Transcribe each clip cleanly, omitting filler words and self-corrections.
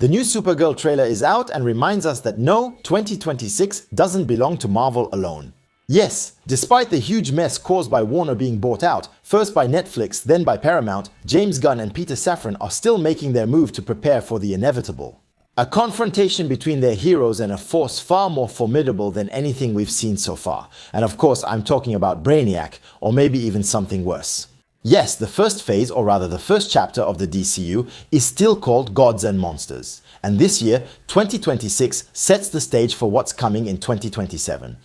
The new Supergirl trailer is out and reminds us that no, 2026 doesn't belong to Marvel alone. Yes, despite the huge mess caused by Warner being bought out, first by Netflix, then by Paramount, James Gunn and Peter Safran are still making their move to prepare for the inevitable. A confrontation between their heroes and a force far more formidable than anything we've seen so far. And of course, I'm talking about Brainiac, or maybe even something worse. Yes, the first phase, or rather the first chapter of the DCU, is still called Gods and Monsters. And this year, 2026, sets the stage for what's coming in 2027.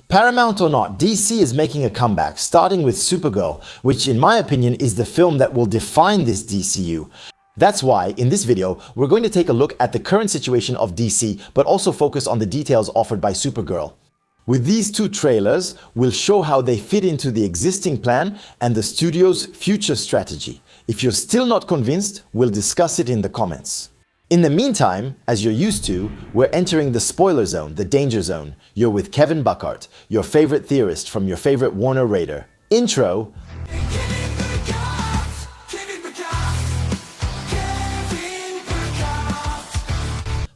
Paramount or not, DC is making a comeback, starting with Supergirl, which in my opinion is the film that will define this DCU. That's why, in this video, we're going to take a look at the current situation of DC, but also focus on the details offered by Supergirl. With these two trailers, we'll show how they fit into the existing plan and the studio's future strategy. If you're still not convinced, we'll discuss it in the comments. In the meantime, as you're used to, we're entering the spoiler zone, the danger zone. You're with Kevin Buckhart, your favorite theorist from your favorite Warner Raider. Intro.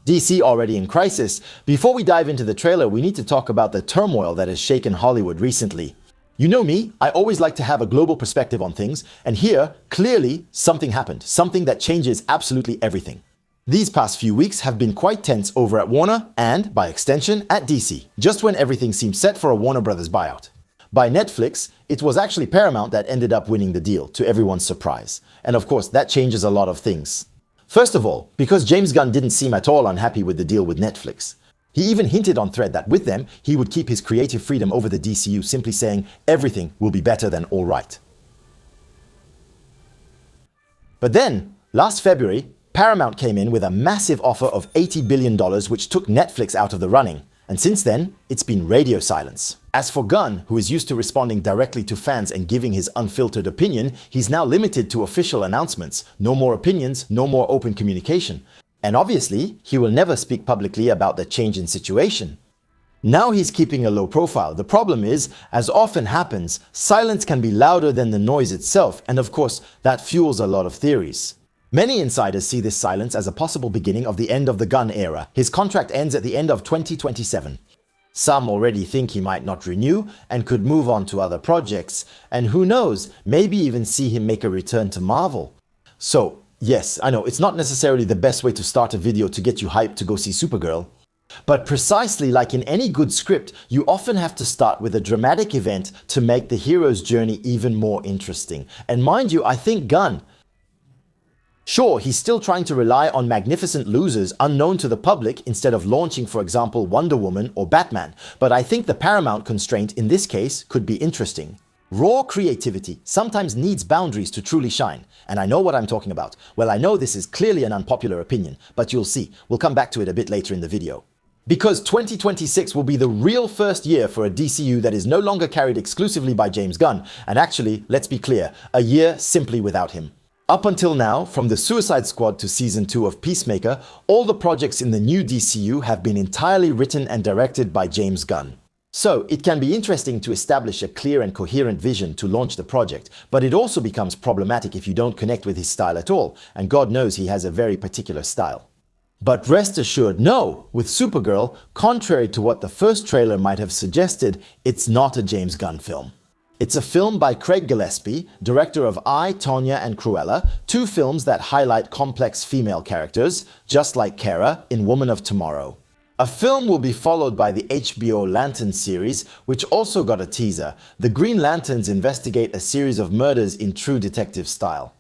DC already in crisis. Before we dive into the trailer, we need to talk about the turmoil that has shaken Hollywood recently. You know me, I always like to have a global perspective on things, and here, clearly, something happened, something that changes absolutely everything. These past few weeks have been quite tense over at Warner and, by extension, at DC, just when everything seemed set for a Warner Brothers buyout. By Netflix, it was actually Paramount that ended up winning the deal, to everyone's surprise. And of course, that changes a lot of things. First of all, because James Gunn didn't seem at all unhappy with the deal with Netflix. He even hinted on Thread that with them, he would keep his creative freedom over the DCU, simply saying everything will be better than all right. But then, last February, Paramount came in with a massive offer of $80 billion, which took Netflix out of the running. And since then, it's been radio silence. As for Gunn, who is used to responding directly to fans and giving his unfiltered opinion, he's now limited to official announcements. No more opinions, no more open communication. And obviously, he will never speak publicly about the change in situation. Now he's keeping a low profile. The problem is, as often happens, silence can be louder than the noise itself, and of course, that fuels a lot of theories. Many insiders see this silence as a possible beginning of the end of the Gunn era. His contract ends at the end of 2027. Some already think he might not renew and could move on to other projects. And who knows, maybe even see him make a return to Marvel. So, yes, I know it's not necessarily the best way to start a video to get you hyped to go see Supergirl. But precisely like in any good script, you often have to start with a dramatic event to make the hero's journey even more interesting. And mind you, I think Gunn, sure, he's still trying to rely on magnificent losers unknown to the public instead of launching, for example, Wonder Woman or Batman. But I think the Paramount constraint in this case could be interesting. Raw creativity sometimes needs boundaries to truly shine. And I know what I'm talking about. Well, I know this is clearly an unpopular opinion, but you'll see. We'll come back to it a bit later in the video. Because 2026 will be the real first year for a DCU that is no longer carried exclusively by James Gunn. And actually, let's be clear, a year simply without him. Up until now, from the Suicide Squad to Season 2 of Peacemaker, all the projects in the new DCU have been entirely written and directed by James Gunn. So, it can be interesting to establish a clear and coherent vision to launch the project, but it also becomes problematic if you don't connect with his style at all, and God knows he has a very particular style. But rest assured, no, with Supergirl, contrary to what the first trailer might have suggested, it's not a James Gunn film. It's a film by Craig Gillespie, director of I, Tonya, and Cruella, two films that highlight complex female characters, just like Kara in Woman of Tomorrow. A film will be followed by the HBO Lantern series, which also got a teaser. The Green Lanterns investigate a series of murders in true detective style,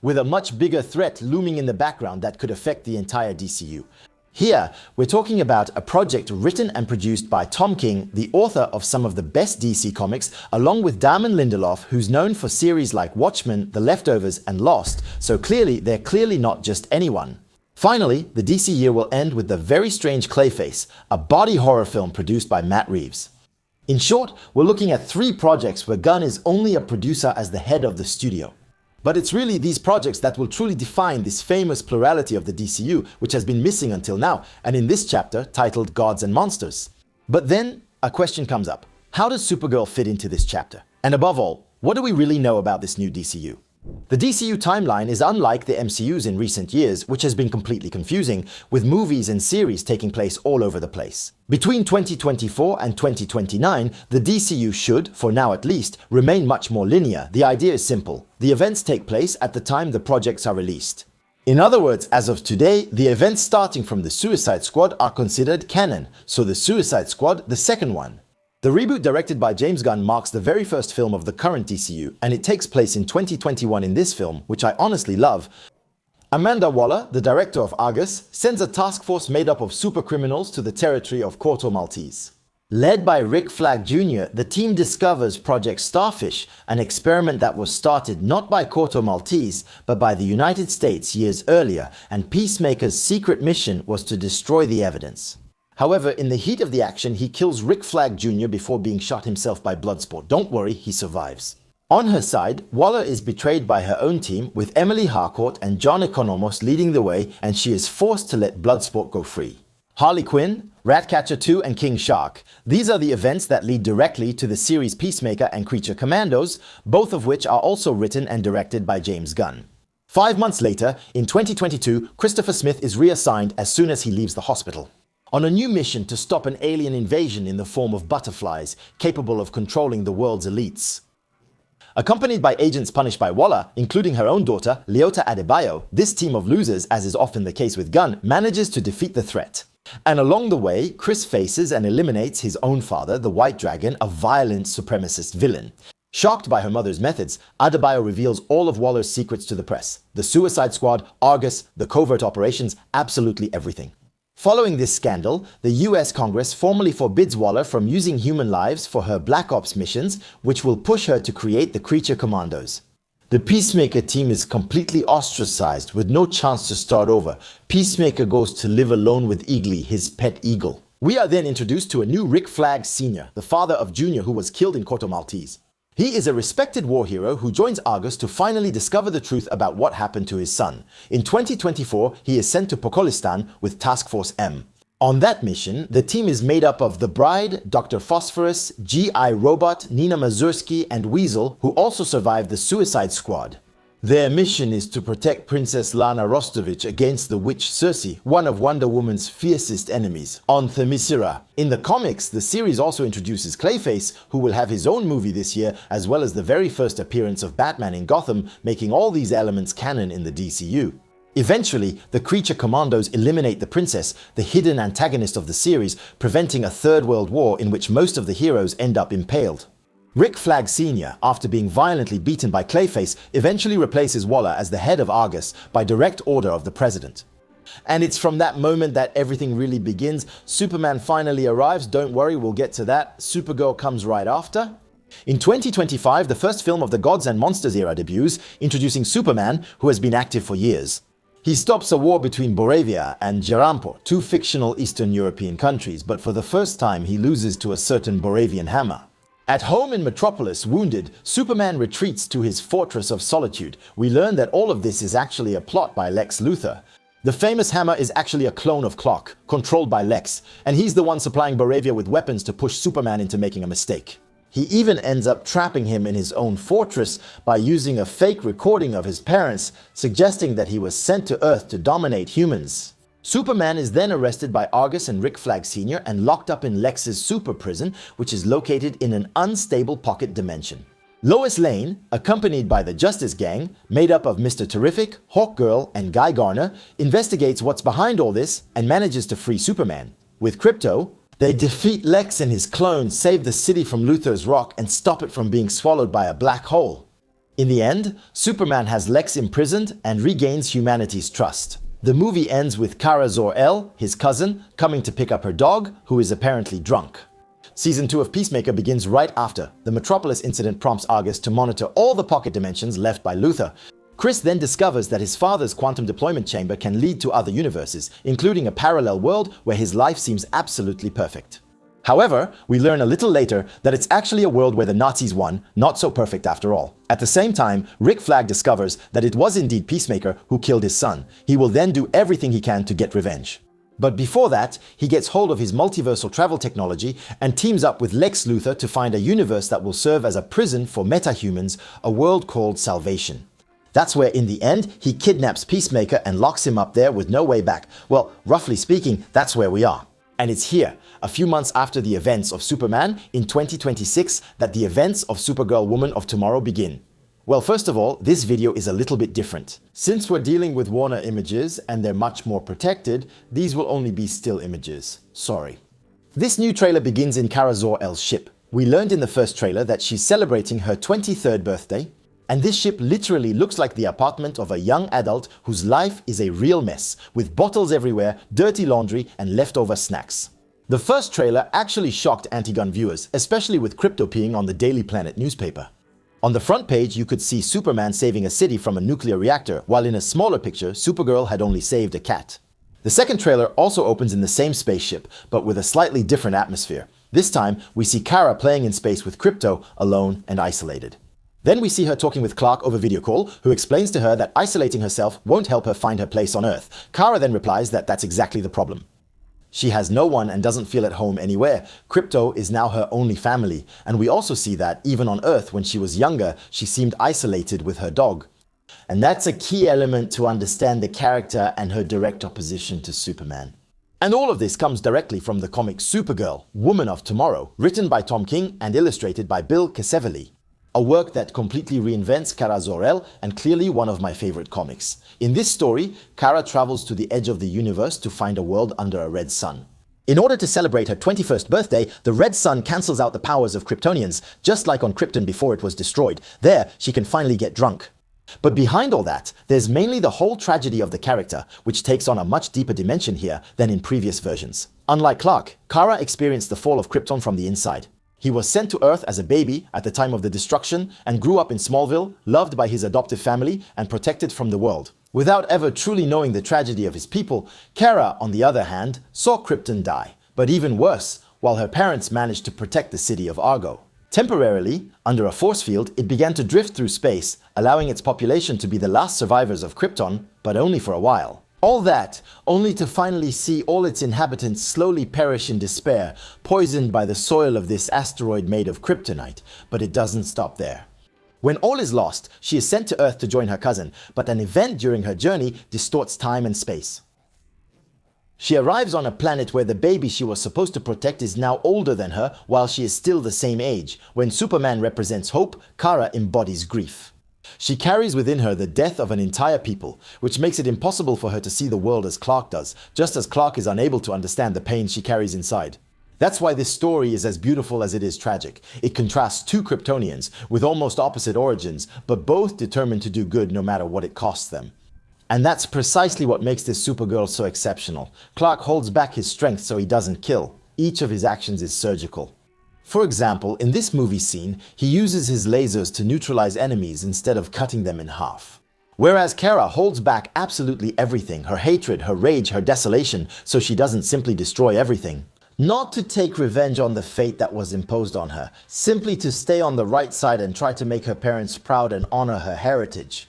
with a much bigger threat looming in the background that could affect the entire DCU. Here, we're talking about a project written and produced by Tom King, the author of some of the best DC comics, along with Damon Lindelof, who's known for series like Watchmen, The Leftovers, and Lost, so clearly they're not just anyone. Finally, the DC year will end with The Very Strange Clayface, a body horror film produced by Matt Reeves. In short, we're looking at 3 projects where Gunn is only a producer as the head of the studio. But it's really these projects that will truly define this famous plurality of the DCU, which has been missing until now, and in this chapter titled Gods and Monsters. But then a question comes up. How does Supergirl fit into this chapter? And above all, what do we really know about this new DCU? The DCU timeline is unlike the MCU's in recent years, which has been completely confusing, with movies and series taking place all over the place. Between 2024 and 2029, the DCU should, for now at least, remain much more linear. The idea is simple. The events take place at the time the projects are released. In other words, as of today, the events starting from the Suicide Squad are considered canon, so the Suicide Squad, the second one. The reboot directed by James Gunn marks the very first film of the current DCU, and it takes place in 2021 in this film, which I honestly love. Amanda Waller, the director of Argus, sends a task force made up of supercriminals to the territory of Corto Maltese. Led by Rick Flag Jr., the team discovers Project Starfish, an experiment that was started not by Corto Maltese, but by the United States years earlier, and Peacemaker's secret mission was to destroy the evidence. However, in the heat of the action, he kills Rick Flag Jr. before being shot himself by Bloodsport. Don't worry, he survives. On her side, Waller is betrayed by her own team, with Emily Harcourt and John Economos leading the way, and she is forced to let Bloodsport go free. Harley Quinn, Ratcatcher 2, and King Shark. These are the events that lead directly to the series Peacemaker and Creature Commandos, both of which are also written and directed by James Gunn. 5 months later, in 2022, Christopher Smith is reassigned as soon as he leaves the hospital, on a new mission to stop an alien invasion in the form of butterflies, capable of controlling the world's elites. Accompanied by agents punished by Waller, including her own daughter, Leota Adebayo, this team of losers, as is often the case with Gunn, manages to defeat the threat. And along the way, Chris faces and eliminates his own father, the White Dragon, a violent supremacist villain. Shocked by her mother's methods, Adebayo reveals all of Waller's secrets to the press. The Suicide Squad, Argus, the covert operations, absolutely everything. Following this scandal, the US Congress formally forbids Waller from using human lives for her Black Ops missions, which will push her to create the Creature Commandos. The Peacemaker team is completely ostracized with no chance to start over. Peacemaker goes to live alone with Eagly, his pet eagle. We are then introduced to a new Rick Flag Sr., the father of Junior, who was killed in Corto Maltese. He is a respected war hero who joins Argus to finally discover the truth about what happened to his son. In 2024, he is sent to Pokolistan with Task Force M. On that mission, the team is made up of the Bride, Dr. Phosphorus, G.I. Robot, Nina Mazursky, and Weasel, who also survived the Suicide Squad. Their mission is to protect Princess Lana Rostovich against the witch Circe, one of Wonder Woman's fiercest enemies, on Themyscira. In the comics, the series also introduces Clayface, who will have his own movie this year, as well as the very first appearance of Batman in Gotham, making all these elements canon in the DCU. Eventually, the Creature Commandos eliminate the princess, the hidden antagonist of the series, preventing a third world war in which most of the heroes end up impaled. Rick Flag Sr., after being violently beaten by Clayface, eventually replaces Waller as the head of Argus by direct order of the president. And it's from that moment that everything really begins. Superman finally arrives, don't worry, we'll get to that. Supergirl comes right after. In 2025, the first film of the Gods and Monsters era debuts, introducing Superman, who has been active for years. He stops a war between Boravia and Jarampor, two fictional Eastern European countries, but for the first time he loses to a certain Boravian hammer. At home in Metropolis, wounded, Superman retreats to his Fortress of Solitude. We learn that all of this is actually a plot by Lex Luthor. The famous hammer is actually a clone of Clock, controlled by Lex, and he's the one supplying Boravia with weapons to push Superman into making a mistake. He even ends up trapping him in his own fortress by using a fake recording of his parents, suggesting that he was sent to Earth to dominate humans. Superman is then arrested by Argus and Rick Flag Sr. and locked up in Lex's super prison, which is located in an unstable pocket dimension. Lois Lane, accompanied by the Justice Gang, made up of Mr. Terrific, Hawkgirl, and Guy Garner, investigates what's behind all this and manages to free Superman. With Krypto, they defeat Lex and his clones, save the city from Luthor's rock, and stop it from being swallowed by a black hole. In the end, Superman has Lex imprisoned and regains humanity's trust. The movie ends with Kara Zor-El, his cousin, coming to pick up her dog, who is apparently drunk. Season 2 of Peacemaker begins right after. The Metropolis incident prompts Argus to monitor all the pocket dimensions left by Luthor. Chris then discovers that his father's quantum deployment chamber can lead to other universes, including a parallel world where his life seems absolutely perfect. However, we learn a little later that it's actually a world where the Nazis won, not so perfect after all. At the same time, Rick Flag discovers that it was indeed Peacemaker who killed his son. He will then do everything he can to get revenge. But before that, he gets hold of his multiversal travel technology and teams up with Lex Luthor to find a universe that will serve as a prison for metahumans, a world called Salvation. That's where, in the end, he kidnaps Peacemaker and locks him up there with no way back. Well, roughly speaking, that's where we are. And it's here, a few months after the events of Superman in 2026, that the events of Supergirl Woman of Tomorrow begin. Well, first of all, this video is a little bit different. Since we're dealing with Warner images and they're much more protected, these will only be still images. Sorry. This new trailer begins in Kara Zor-El's ship. We learned in the first trailer that she's celebrating her 23rd birthday, and this ship literally looks like the apartment of a young adult whose life is a real mess, with bottles everywhere, dirty laundry, and leftover snacks. The first trailer actually shocked anti-gun viewers, especially with Krypto peeing on the Daily Planet newspaper. On the front page, you could see Superman saving a city from a nuclear reactor, while in a smaller picture, Supergirl had only saved a cat. The second trailer also opens in the same spaceship, but with a slightly different atmosphere. This time, we see Kara playing in space with Krypto, alone and isolated. Then we see her talking with Clark over video call, who explains to her that isolating herself won't help her find her place on Earth. Kara then replies that that's exactly the problem. She has no one and doesn't feel at home anywhere. Krypto is now her only family, and we also see that, even on Earth when she was younger, she seemed isolated with her dog. And that's a key element to understand the character and her direct opposition to Superman. And all of this comes directly from the comic Supergirl, Woman of Tomorrow, written by Tom King and illustrated by Bill Casevely. A work that completely reinvents Kara Zor-El and clearly one of my favorite comics. In this story, Kara travels to the edge of the universe to find a world under a red sun. In order to celebrate her 21st birthday, the red sun cancels out the powers of Kryptonians, just like on Krypton before it was destroyed. There, she can finally get drunk. But behind all that, there's mainly the whole tragedy of the character, which takes on a much deeper dimension here than in previous versions. Unlike Clark, Kara experienced the fall of Krypton from the inside. He was sent to Earth as a baby at the time of the destruction and grew up in Smallville, loved by his adoptive family and protected from the world. Without ever truly knowing the tragedy of his people, Kara, on the other hand, saw Krypton die. But even worse, while her parents managed to protect the city of Argo. Temporarily, under a force field, it began to drift through space, allowing its population to be the last survivors of Krypton, but only for a while. All that, only to finally see all its inhabitants slowly perish in despair, poisoned by the soil of this asteroid made of kryptonite. But it doesn't stop there. When all is lost, she is sent to Earth to join her cousin, but an event during her journey distorts time and space. She arrives on a planet where the baby she was supposed to protect is now older than her, while she is still the same age. When Superman represents hope, Kara embodies grief. She carries within her the death of an entire people, which makes it impossible for her to see the world as Clark does, just as Clark is unable to understand the pain she carries inside. That's why this story is as beautiful as it is tragic. It contrasts two Kryptonians with almost opposite origins, but both determined to do good no matter what it costs them. And that's precisely what makes this Supergirl so exceptional. Clark holds back his strength so he doesn't kill. Each of his actions is surgical. For example, in this movie scene, he uses his lasers to neutralize enemies instead of cutting them in half. Whereas Kara holds back absolutely everything, her hatred, her rage, her desolation, so she doesn't simply destroy everything. Not to take revenge on the fate that was imposed on her, simply to stay on the right side and try to make her parents proud and honor her heritage.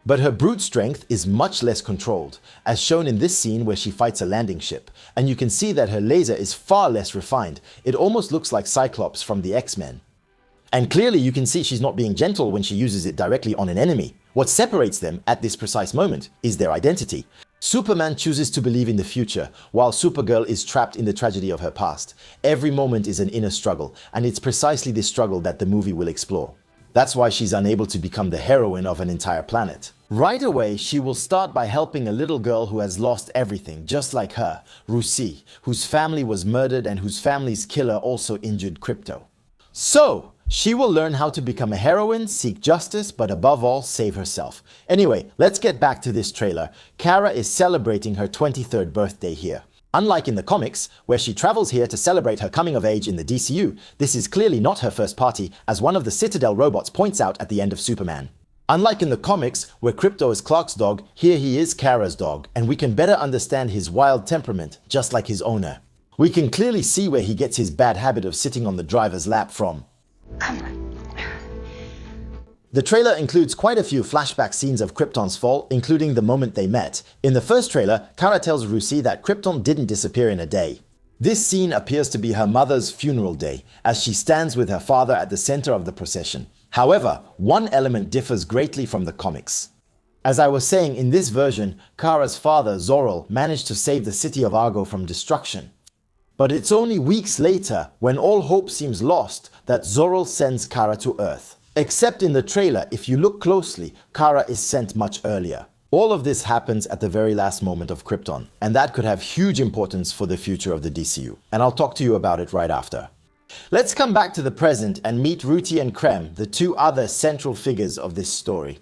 But her brute strength is much less controlled, as shown in this scene where she fights a landing ship, and you can see that her laser is far less refined. It almost looks like Cyclops from the X-Men. And clearly you can see she's not being gentle when she uses it directly on an enemy. What separates them at this precise moment is their identity. Superman chooses to believe in the future, while Supergirl is trapped in the tragedy of her past. Every moment is an inner struggle, and it's precisely this struggle that the movie will explore. That's why she's unable to become the heroine of an entire planet. Right away, she will start by helping a little girl who has lost everything, just like her, Rusi, whose family was murdered and whose family's killer also injured Krypto. So, she will learn how to become a heroine, seek justice, but above all, save herself. Anyway, let's get back to this trailer. Kara is celebrating her 23rd birthday here. Unlike in the comics, where she travels here to celebrate her coming of age in the DCU, this is clearly not her first party, as one of the Citadel robots points out at the end of Superman. Unlike in the comics, where Krypto is Clark's dog, here he is Kara's dog, and we can better understand his wild temperament, just like his owner. We can clearly see where he gets his bad habit of sitting on the driver's lap from. Come on. The trailer includes quite a few flashback scenes of Krypton's fall, including the moment they met. In the first trailer, Kara tells Rusi that Krypton didn't disappear in a day. This scene appears to be her mother's funeral day, as she stands with her father at the center of the procession. However, one element differs greatly from the comics. As I was saying, in this version, Kara's father, Zor-El, managed to save the city of Argo from destruction. But it's only weeks later, when all hope seems lost, that Zor-El sends Kara to Earth. Except in the trailer, if you look closely, Kara is sent much earlier. All of this happens at the very last moment of Krypton, and that could have huge importance for the future of the DCU. And I'll talk to you about it right after. Let's come back to the present and meet Ruti and Krem, the two other central figures of this story.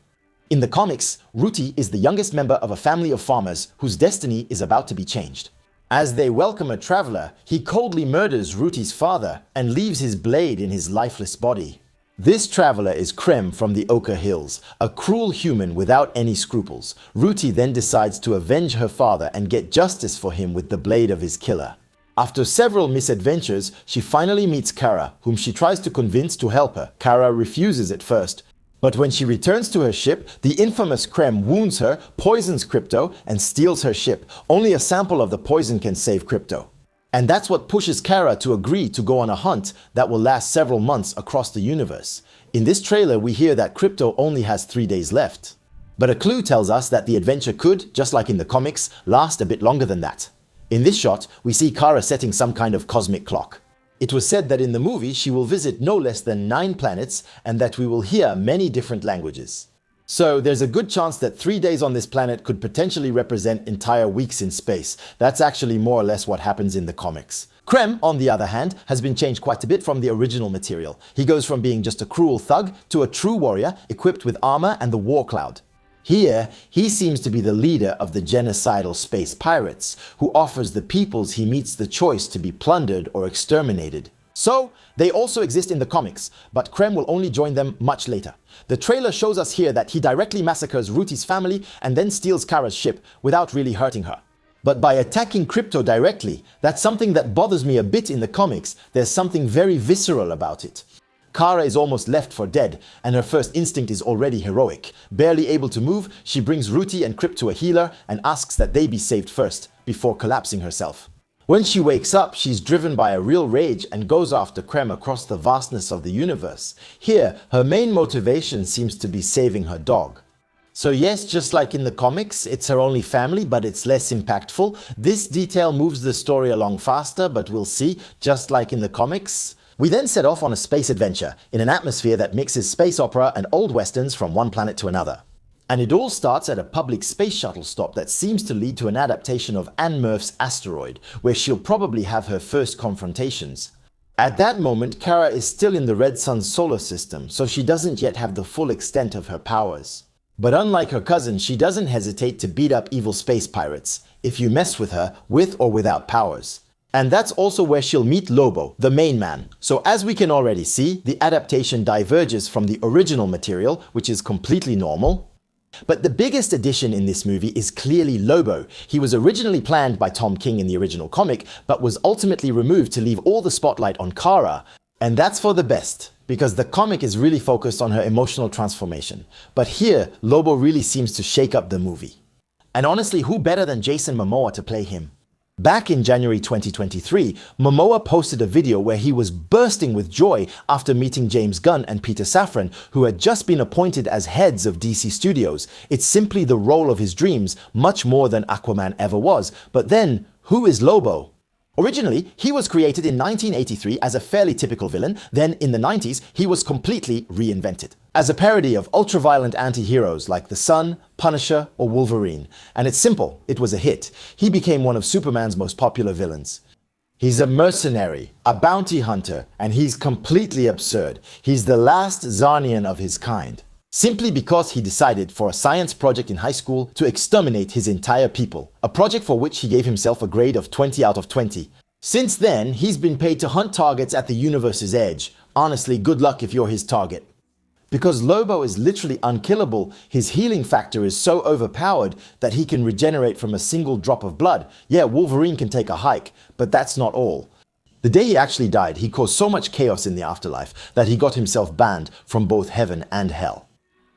In the comics, Ruti is the youngest member of a family of farmers whose destiny is about to be changed. As they welcome a traveler, he coldly murders Ruti's father and leaves his blade in his lifeless body. This traveler is Krem from the Ochre Hills, a cruel human without any scruples. Ruti then decides to avenge her father and get justice for him with the blade of his killer. After several misadventures, she finally meets Kara, whom she tries to convince to help her. Kara refuses at first, but when she returns to her ship, the infamous Krem wounds her, poisons Krypto, and steals her ship. Only a sample of the poison can save Krypto. And that's what pushes Kara to agree to go on a hunt that will last several months across the universe. In this trailer, we hear that Krypto only has 3 days left. But a clue tells us that the adventure could, just like in the comics, last a bit longer than that. In this shot, we see Kara setting some kind of cosmic clock. It was said that in the movie she will visit no less than 9 planets and that we will hear many different languages. So there's a good chance that 3 days on this planet could potentially represent entire weeks in space. That's actually more or less what happens in the comics. Krem, on the other hand, has been changed quite a bit from the original material. He goes from being just a cruel thug to a true warrior equipped with armor and the war cloud. Here, he seems to be the leader of the genocidal space pirates, who offers the peoples he meets the choice to be plundered or exterminated. So, they also exist in the comics, but Krem will only join them much later. The trailer shows us here that he directly massacres Ruti's family and then steals Kara's ship without really hurting her. But by attacking Krypto directly, that's something that bothers me a bit in the comics. There's something very visceral about it. Kara is almost left for dead, and her first instinct is already heroic. Barely able to move, she brings Ruti and Krypto to a healer and asks that they be saved first, before collapsing herself. When she wakes up, she's driven by a real rage and goes after Krem across the vastness of the universe. Here, her main motivation seems to be saving her dog. So yes, just like in the comics, it's her only family, but it's less impactful. This detail moves the story along faster, but we'll see, just like in the comics. We then set off on a space adventure, in an atmosphere that mixes space opera and old westerns from one planet to another. And it all starts at a public space shuttle stop that seems to lead to an adaptation of Anne Murph's Asteroid, where she'll probably have her first confrontations. At that moment, Kara is still in the Red Sun's solar system, so she doesn't yet have the full extent of her powers. But unlike her cousin, she doesn't hesitate to beat up evil space pirates, if you mess with her, with or without powers. And that's also where she'll meet Lobo, the main man. So as we can already see, the adaptation diverges from the original material, which is completely normal. But the biggest addition in this movie is clearly Lobo. He was originally planned by Tom King in the original comic, but was ultimately removed to leave all the spotlight on Kara. And that's for the best, because the comic is really focused on her emotional transformation. But here, Lobo really seems to shake up the movie. And honestly, who better than Jason Momoa to play him? Back in January 2023, Momoa posted a video where he was bursting with joy after meeting James Gunn and Peter Safran, who had just been appointed as heads of DC Studios. It's simply the role of his dreams, much more than Aquaman ever was. But then, who is Lobo? Originally, he was created in 1983 as a fairly typical villain. Then in the 90s, he was completely reinvented as a parody of ultra-violent anti-heroes like the Sun, Punisher, or Wolverine. And it's simple, it was a hit. He became one of Superman's most popular villains. He's a mercenary, a bounty hunter, and he's completely absurd. He's the last Zarnian of his kind. Simply because he decided for a science project in high school to exterminate his entire people, a project for which he gave himself a grade of 20 out of 20. Since then, he's been paid to hunt targets at the universe's edge. Honestly, good luck if you're his target. Because Lobo is literally unkillable, his healing factor is so overpowered that he can regenerate from a single drop of blood. Yeah, Wolverine can take a hike, but that's not all. The day he actually died, he caused so much chaos in the afterlife that he got himself banned from both heaven and hell.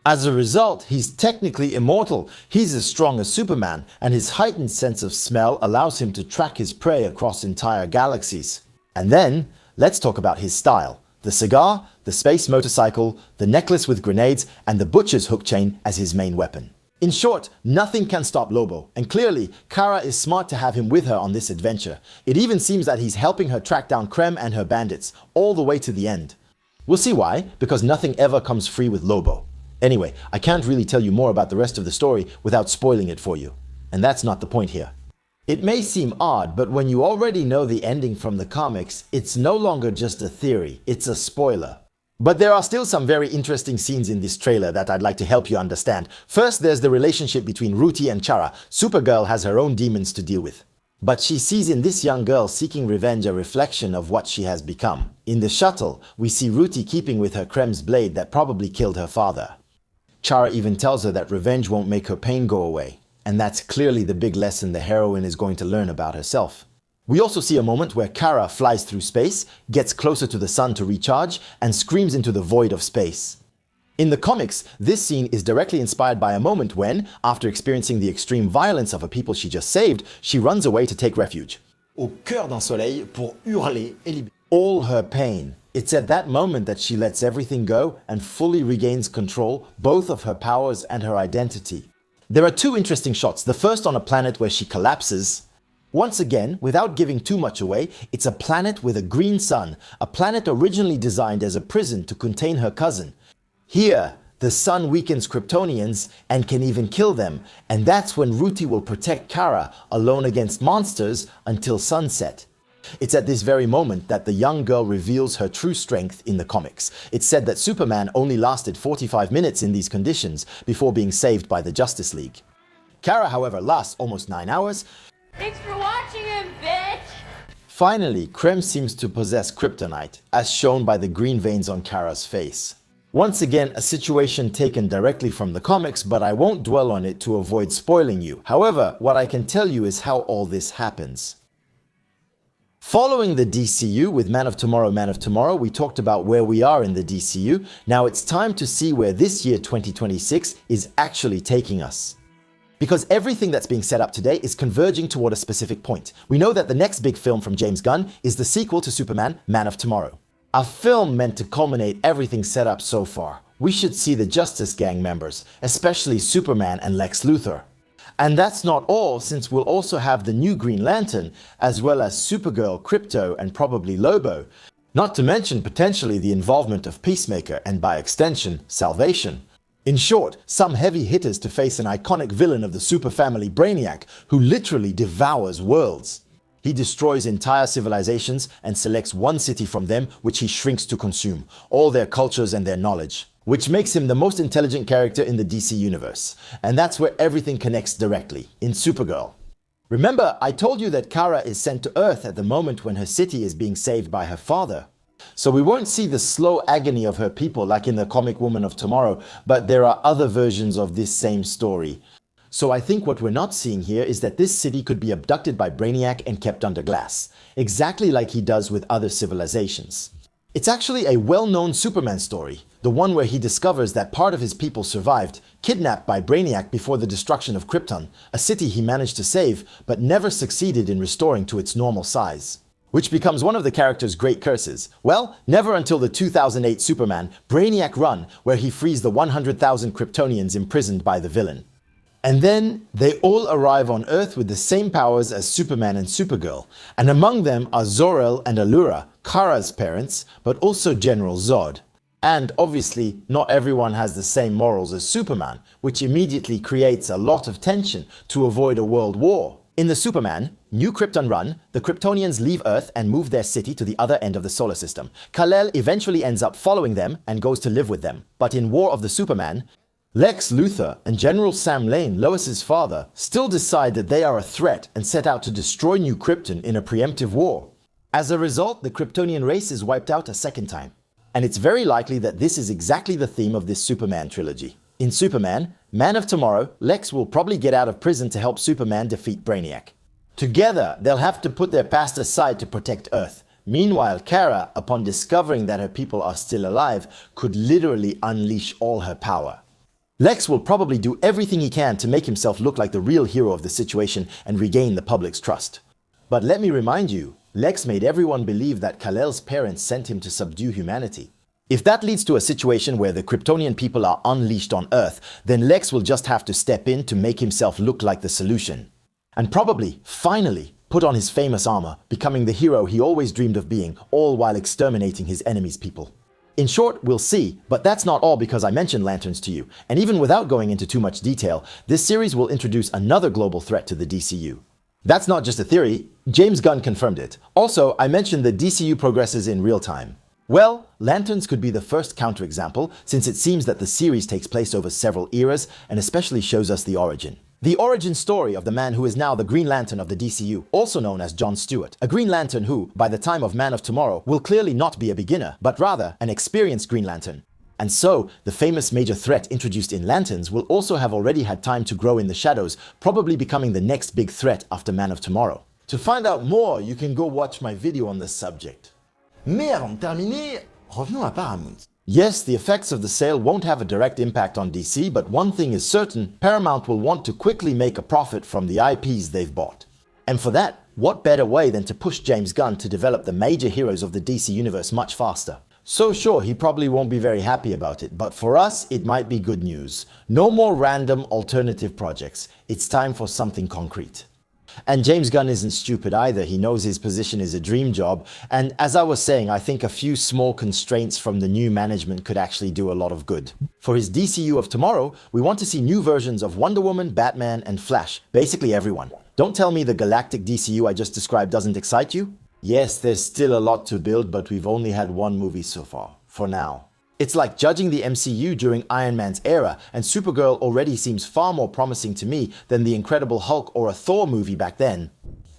As a result, he's technically immortal. He's as strong as Superman, and his heightened sense of smell allows him to track his prey across entire galaxies. And then, let's talk about his style. The cigar, the space motorcycle, the necklace with grenades, and the butcher's hook chain as his main weapon. In short, nothing can stop Lobo, and clearly, Kara is smart to have him with her on this adventure. It even seems that he's helping her track down Krem and her bandits, all the way to the end. We'll see why, because nothing ever comes free with Lobo. Anyway, I can't really tell you more about the rest of the story without spoiling it for you, and that's not the point here. It may seem odd, but when you already know the ending from the comics, it's no longer just a theory, it's a spoiler. But there are still some very interesting scenes in this trailer that I'd like to help you understand. First, there's the relationship between Ruti and Chara. Supergirl has her own demons to deal with. But she sees in this young girl seeking revenge a reflection of what she has become. In the shuttle, we see Ruti keeping with her Krem's blade that probably killed her father. Chara even tells her that revenge won't make her pain go away. And that's clearly the big lesson the heroine is going to learn about herself. We also see a moment where Kara flies through space, gets closer to the sun to recharge, and screams into the void of space. In the comics, this scene is directly inspired by a moment when, after experiencing the extreme violence of a people she just saved, she runs away to take refuge. Au cœur d'un soleil pour hurler et libérer. All her pain. It's at that moment that she lets everything go and fully regains control, both of her powers and her identity. There are two interesting shots. The first on a planet where she collapses. Once again, without giving too much away, it's a planet with a green sun, a planet originally designed as a prison to contain her cousin. Here, the sun weakens Kryptonians and can even kill them, and that's when Ruti will protect Kara alone against monsters until sunset. It's at this very moment that the young girl reveals her true strength in the comics. It's said that Superman only lasted 45 minutes in these conditions before being saved by the Justice League. Kara, however, lasts almost 9 hours. Thanks for watching him, bitch! Finally, Krem seems to possess kryptonite, as shown by the green veins on Kara's face. Once again, a situation taken directly from the comics, but I won't dwell on it to avoid spoiling you. However, what I can tell you is how all this happens. Following the DCU with Man of Tomorrow, we talked about where we are in the DCU. Now it's time to see where this year 2026 is actually taking us. Because everything that's being set up today is converging toward a specific point. We know that the next big film from James Gunn is the sequel to Superman, Man of Tomorrow. A film meant to culminate everything set up so far. We should see the Justice Gang members, especially Superman and Lex Luthor. And that's not all, since we'll also have the new Green Lantern, as well as Supergirl, Crypto, and probably Lobo. Not to mention potentially the involvement of Peacemaker and by extension, Salvation. In short, some heavy hitters to face an iconic villain of the super family Brainiac, who literally devours worlds. He destroys entire civilizations and selects one city from them which he shrinks to consume, all their cultures and their knowledge, which makes him the most intelligent character in the DC universe. And that's where everything connects directly, in Supergirl. Remember, I told you that Kara is sent to Earth at the moment when her city is being saved by her father. So we won't see the slow agony of her people like in the comic Woman of Tomorrow, but there are other versions of this same story. So I think what we're not seeing here is that this city could be abducted by Brainiac and kept under glass, exactly like he does with other civilizations. It's actually a well-known Superman story, the one where he discovers that part of his people survived, kidnapped by Brainiac before the destruction of Krypton, a city he managed to save but never succeeded in restoring to its normal size. Which becomes one of the character's great curses. Well, never until the 2008 Superman Brainiac run, where he frees the 100,000 Kryptonians imprisoned by the villain. And then they all arrive on Earth with the same powers as Superman and Supergirl, and among them are Zor-El and Allura, Kara's parents, but also General Zod. And obviously, not everyone has the same morals as Superman, which immediately creates a lot of tension to avoid a world war. In the Superman New Krypton run, the Kryptonians leave Earth and move their city to the other end of the solar system. Kal-El eventually ends up following them and goes to live with them. But in War of the Superman, Lex Luthor and General Sam Lane, Lois's father, still decide that they are a threat and set out to destroy New Krypton in a preemptive war. As a result, the Kryptonian race is wiped out a second time. And it's very likely that this is exactly the theme of this Superman trilogy. In Superman, Man of Tomorrow, Lex will probably get out of prison to help Superman defeat Brainiac. Together, they'll have to put their past aside to protect Earth. Meanwhile, Kara, upon discovering that her people are still alive, could literally unleash all her power. Lex will probably do everything he can to make himself look like the real hero of the situation and regain the public's trust. But let me remind you, Lex made everyone believe that Kal-El's parents sent him to subdue humanity. If that leads to a situation where the Kryptonian people are unleashed on Earth, then Lex will just have to step in to make himself look like the solution. And probably, finally, put on his famous armor, becoming the hero he always dreamed of being, all while exterminating his enemy's people. In short, we'll see, but that's not all because I mentioned lanterns to you, and even without going into too much detail, this series will introduce another global threat to the DCU. That's not just a theory, James Gunn confirmed it. Also, I mentioned the DCU progresses in real time. Well, lanterns could be the first counterexample, since it seems that the series takes place over several eras and especially shows us the origin. The origin story of the man who is now the Green Lantern of the DCU, also known as John Stewart, a Green Lantern who, by the time of Man of Tomorrow, will clearly not be a beginner, but rather an experienced Green Lantern. And so, the famous major threat introduced in Lanterns will also have already had time to grow in the shadows, probably becoming the next big threat after Man of Tomorrow. To find out more, you can go watch my video on this subject. Mais avant de terminer, revenons à Paramount. Yes, the effects of the sale won't have a direct impact on DC, but one thing is certain, Paramount will want to quickly make a profit from the IPs they've bought. And for that, what better way than to push James Gunn to develop the major heroes of the DC universe much faster? So sure, he probably won't be very happy about it, but for us, it might be good news. No more random alternative projects. It's time for something concrete. And James Gunn isn't stupid either. He knows his position is a dream job. And as I was saying, I think a few small constraints from the new management could actually do a lot of good. For his DCU of tomorrow, we want to see new versions of Wonder Woman, Batman, and Flash. Basically everyone. Don't tell me the galactic DCU I just described doesn't excite you. Yes, there's still a lot to build, but we've only had one movie so far. For now. It's like judging the MCU during Iron Man's era, and Supergirl already seems far more promising to me than the Incredible Hulk or a Thor movie back then.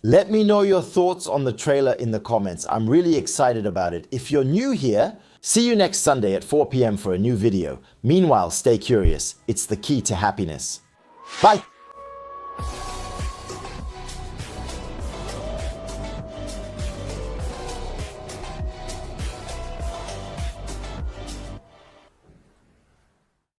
Let me know your thoughts on the trailer in the comments. I'm really excited about it. If you're new here, see you next Sunday at 4 p.m. for a new video. Meanwhile, stay curious. It's the key to happiness. Bye!